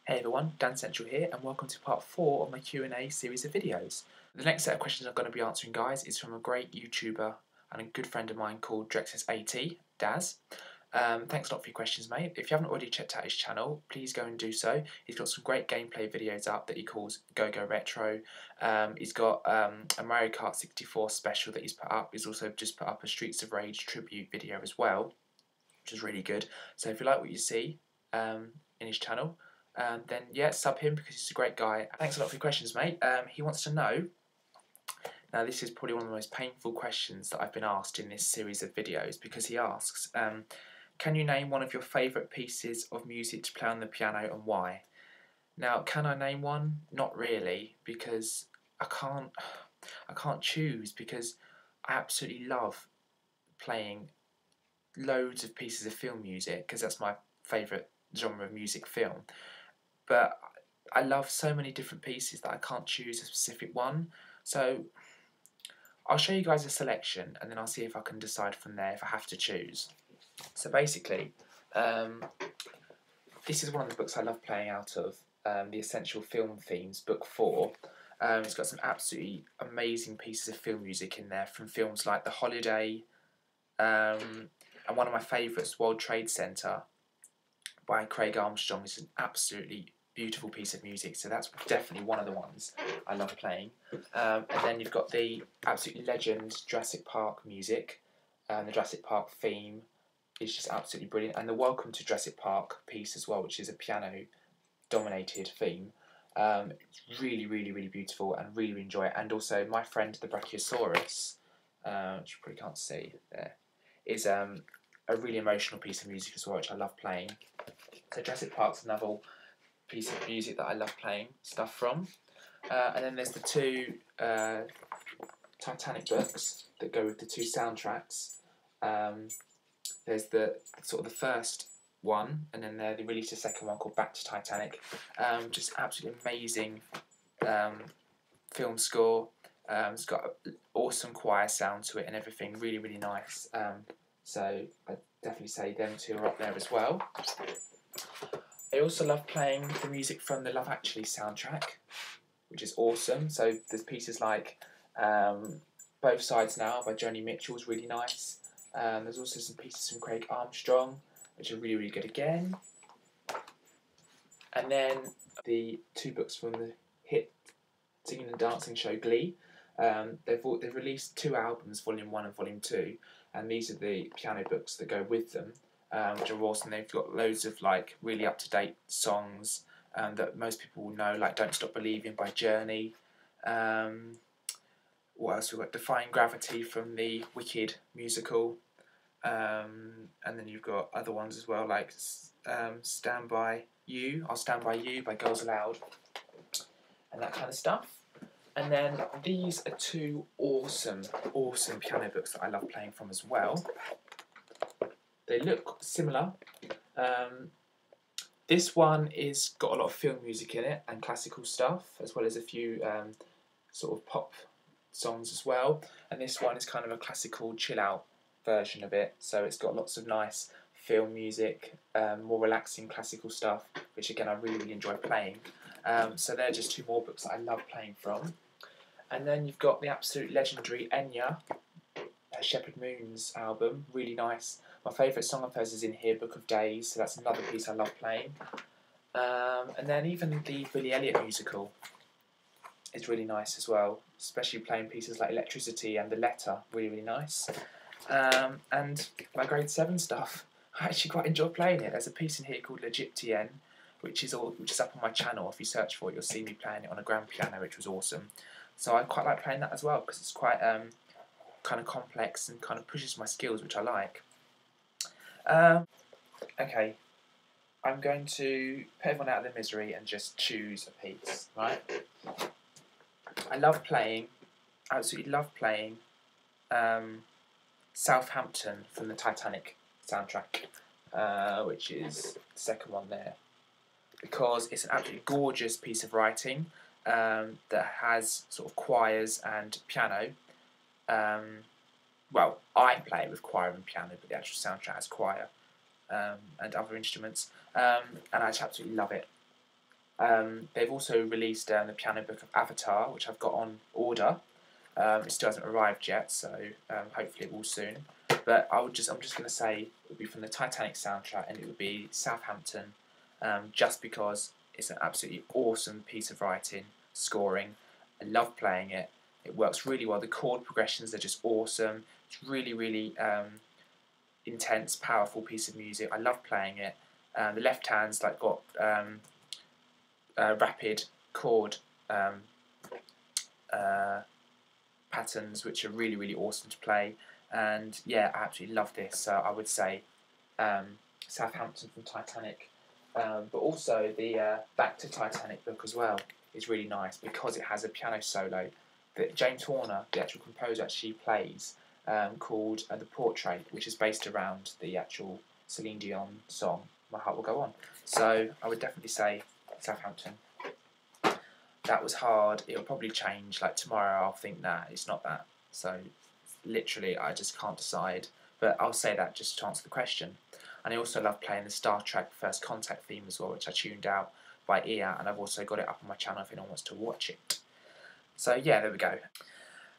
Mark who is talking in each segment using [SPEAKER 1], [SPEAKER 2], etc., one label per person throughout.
[SPEAKER 1] Hey everyone, Dancentral here, and welcome to part 4 of my Q&A series of videos. The next set of questions I'm going to be answering, guys, is from a great YouTuber and a good friend of mine called Drexus80, Daz. Thanks a lot for your questions, mate. If you haven't already checked out his channel, please go and do so. He's got some great gameplay videos up that he calls Go Go Retro. He's got a Mario Kart 64 special that he's put up. He's also just put up a Streets of Rage tribute video as well, which is really good. So if you like what you see in his channel, then yeah, sub him because he's a great guy. Thanks a lot for your questions, mate. He wants to know, now this is probably one of the most painful questions that I've been asked in this series of videos, because he asks, can you name one of your favourite pieces of music to play on the piano and why? Now, can I name one? Not really, because I can't choose, because I absolutely love playing loads of pieces of film music, because that's my favourite genre of music, film. But I love so many different pieces that I can't choose a specific one. So I'll show you guys a selection, and then I'll see if I can decide from there if I have to choose. So basically, this is one of the books I love playing out of, the Essential Film Themes, book 4. It's got some absolutely amazing pieces of film music in there, from films like The Holiday, and one of my favourites, World Trade Center, by Craig Armstrong, is an absolutely beautiful piece of music, so that's definitely one of the ones I love playing. And then you've got the absolute legend Jurassic Park music, and the Jurassic Park theme is just absolutely brilliant, and the Welcome to Jurassic Park piece as well, which is a piano-dominated theme. It's really, really, really beautiful, and really enjoy it. And also, My Friend the Brachiosaurus, which you probably can't see there, is a really emotional piece of music as well, which I love playing. So Jurassic Park's another piece of music that I love playing stuff from. And then there's the two Titanic books that go with the two soundtracks. There's the sort of the first one, and then they released a second one called Back to Titanic. Just absolutely amazing film score. It's got an awesome choir sound to it and everything, really, really nice. So I'd definitely say them two are up there as well. I also love playing the music from the Love Actually soundtrack, which is awesome. So there's pieces like Both Sides Now by Joni Mitchell is really nice. There's also some pieces from Craig Armstrong, which are really, really good again. And then the two books from the hit singing and dancing show Glee. They've released 2 albums, Volume 1 and Volume 2, and these are the piano books that go with them, which are awesome. They've got loads of like really up-to-date songs that most people will know, like Don't Stop Believing by Journey. What else? We've got Defying Gravity from the Wicked musical, and then you've got other ones as well, like Stand By You, I'll Stand By You by Girls Aloud, and that kind of stuff. And then these are 2 awesome piano books that I love playing from as well. They look similar. This one is got a lot of film music in it and classical stuff, as well as a few sort of pop songs as well. And this one is kind of a classical chill out version of it. So it's got lots of nice film music, more relaxing classical stuff, which again I really, really enjoy playing. So they're just 2 more books that I love playing from. And then you've got the absolute legendary Enya, Shepherd Moon's album, really nice. My favourite song of hers is in here, Book of Days, so that's another piece I love playing. And then even the Billy Elliot musical is really nice as well, especially playing pieces like Electricity and The Letter, really, really nice. And my grade 7 stuff, I actually quite enjoy playing it. There's a piece in here called L'Egyptienne, which is up on my channel. If you search for it, you'll see me playing it on a grand piano, which was awesome. So I quite like playing that as well, because it's quite kind of complex and kind of pushes my skills, which I like. Okay, I'm going to put everyone out of their misery and just choose a piece, right? I love playing, absolutely love playing Southampton from the Titanic soundtrack, which is the second one there, because it's an absolutely gorgeous piece of writing that has sort of choirs and piano. Well, I play it with choir and piano, but the actual soundtrack has choir and other instruments, and I just absolutely love it. They've also released the piano book of Avatar, which I've got on order. It still hasn't arrived yet, so hopefully it will soon. But I'm just going to say it would be from the Titanic soundtrack, and it would be Southampton, just because it's an absolutely awesome piece of writing, scoring. I love playing it. It works really well. The chord progressions are just awesome. It's really, really intense, powerful piece of music. I love playing it. The left hand's like got rapid chord patterns, which are really, really awesome to play. And yeah, I absolutely love this. So I would say Southampton from Titanic, but also the Back to Titanic book as well is really nice because it has a piano solo that James Horner, the actual composer, actually plays, called The Portrait, which is based around the actual Celine Dion song My Heart Will Go On. So I would definitely say Southampton. That was hard. It'll probably change. Like tomorrow I'll think, nah, it's not that. So literally I just can't decide. But I'll say that just to answer the question. And I also love playing the Star Trek First Contact theme as well, which I tuned out by ear, and I've also got it up on my channel if anyone wants to watch it. So yeah, there we go.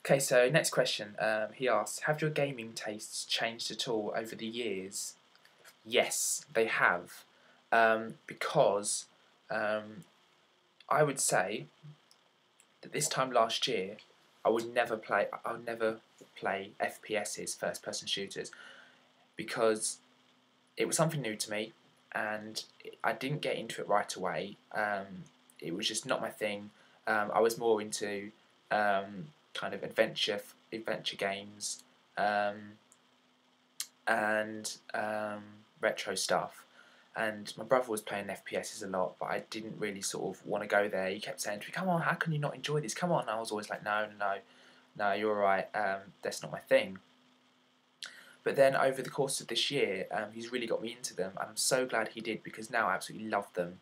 [SPEAKER 1] Okay, so next question. He asks, have your gaming tastes changed at all over the years? Yes, they have. Because I would say that this time last year, I would never play FPSs, first-person shooters, because it was something new to me, and I didn't get into it right away. It was just not my thing. I was more into kind of adventure games and retro stuff. And my brother was playing FPSs a lot, but I didn't really sort of want to go there. He kept saying to me, "Come on, how can you not enjoy this? Come on!" And I was always like, "No, no, no, you're all right. That's not my thing." But then over the course of this year, he's really got me into them, and I'm so glad he did because now I absolutely love them.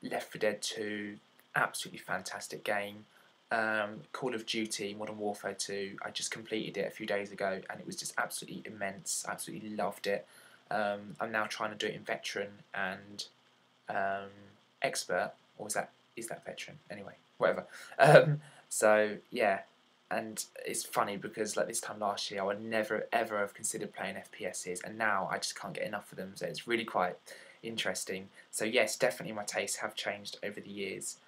[SPEAKER 1] Left 4 Dead 2, absolutely fantastic game. Call of Duty, Modern Warfare 2, I just completed it a few days ago, and it was just absolutely immense. I absolutely loved it. I'm now trying to do it in Veteran and Expert, or is that Veteran? Anyway, whatever. So yeah, and it's funny because like this time last year I would never ever have considered playing FPSs, and now I just can't get enough of them. So it's really quite interesting. So yes, definitely my tastes have changed over the years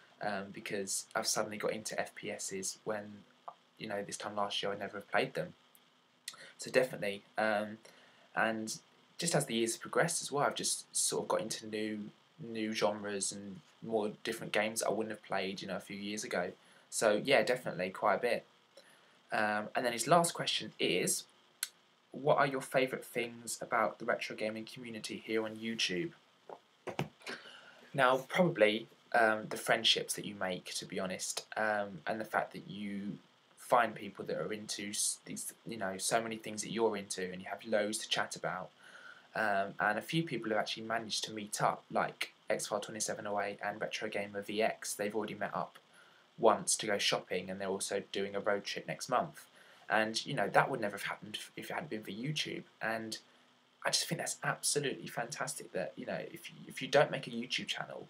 [SPEAKER 1] because I've suddenly got into FPSs when this time last year I never have played them. So definitely, and just as the years have progressed as well, I've just sort of got into new genres and more different games that I wouldn't have played, a few years ago. So yeah, definitely quite a bit. And then his last question is, what are your favourite things about the retro gaming community here on YouTube? Now, probably the friendships that you make, to be honest, and the fact that you find people that are into these, so many things that you're into, and you have loads to chat about. And a few people have actually managed to meet up, like XFile2708 and Retro Gamer VX. They've already met up once to go shopping, and they're also doing a road trip next month. And that would never have happened if it hadn't been for YouTube. And I just think that's absolutely fantastic. That if you don't make a YouTube channel,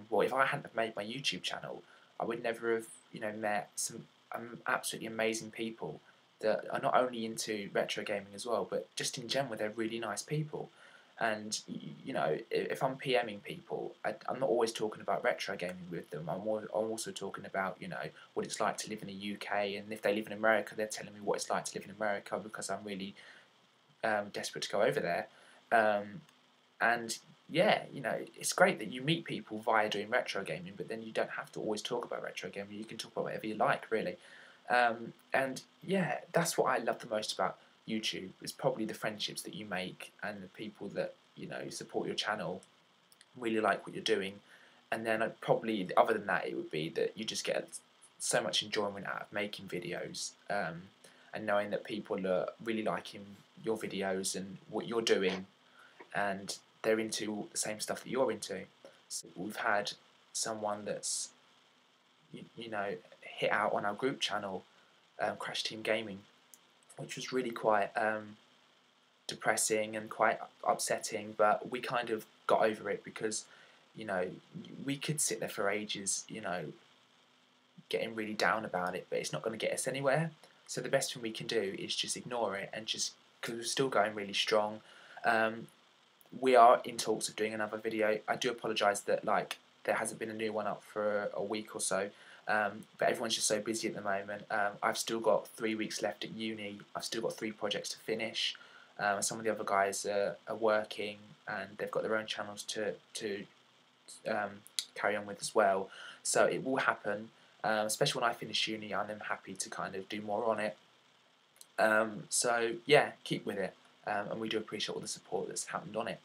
[SPEAKER 1] well, if I hadn't have made my YouTube channel, I would never have met some absolutely amazing people that are not only into retro gaming as well, but just in general, they're really nice people. And if I'm PMing people, I'm not always talking about retro gaming with them. I'm also talking about what it's like to live in the UK, and if they live in America, they're telling me what it's like to live in America because I'm really desperate to go over there. And yeah, it's great that you meet people via doing retro gaming, but then you don't have to always talk about retro gaming. You can talk about whatever you like, really. And yeah, that's what I love the most about YouTube, is probably the friendships that you make and the people that support your channel, really like what you're doing. And then probably other than that, it would be that you just get so much enjoyment out of making videos, and knowing that people are really liking your videos and what you're doing, and they're into the same stuff that you're into. So we've had someone that's hit out on our group channel, Crash Team Gaming, which was really quite depressing and quite upsetting, but we kind of got over it because you know, we could sit there for ages, you know, getting really down about it, but it's not going to get us anywhere. So the best thing we can do is just ignore it, and just, because we're still going really strong. We are in talks of doing another video. I do apologise that like there hasn't been a new one up for a week or so, but everyone's just so busy at the moment. I've still got 3 weeks left at uni. I've still got 3 projects to finish. Some of the other guys are working, and they've got their own channels to carry on with as well. So it will happen, especially when I finish uni. I'm happy to kind of do more on it. So yeah, keep with it, and we do appreciate all the support that's happened on it.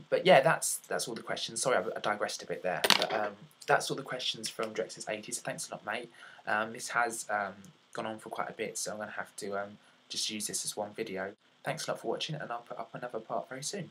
[SPEAKER 1] But yeah, that's all the questions. Sorry, I digressed a bit there, but that's all the questions from Drex's80. So thanks a lot, mate. This has gone on for quite a bit, so I'm going to have to just use this as one video. Thanks a lot for watching, and I'll put up another part very soon.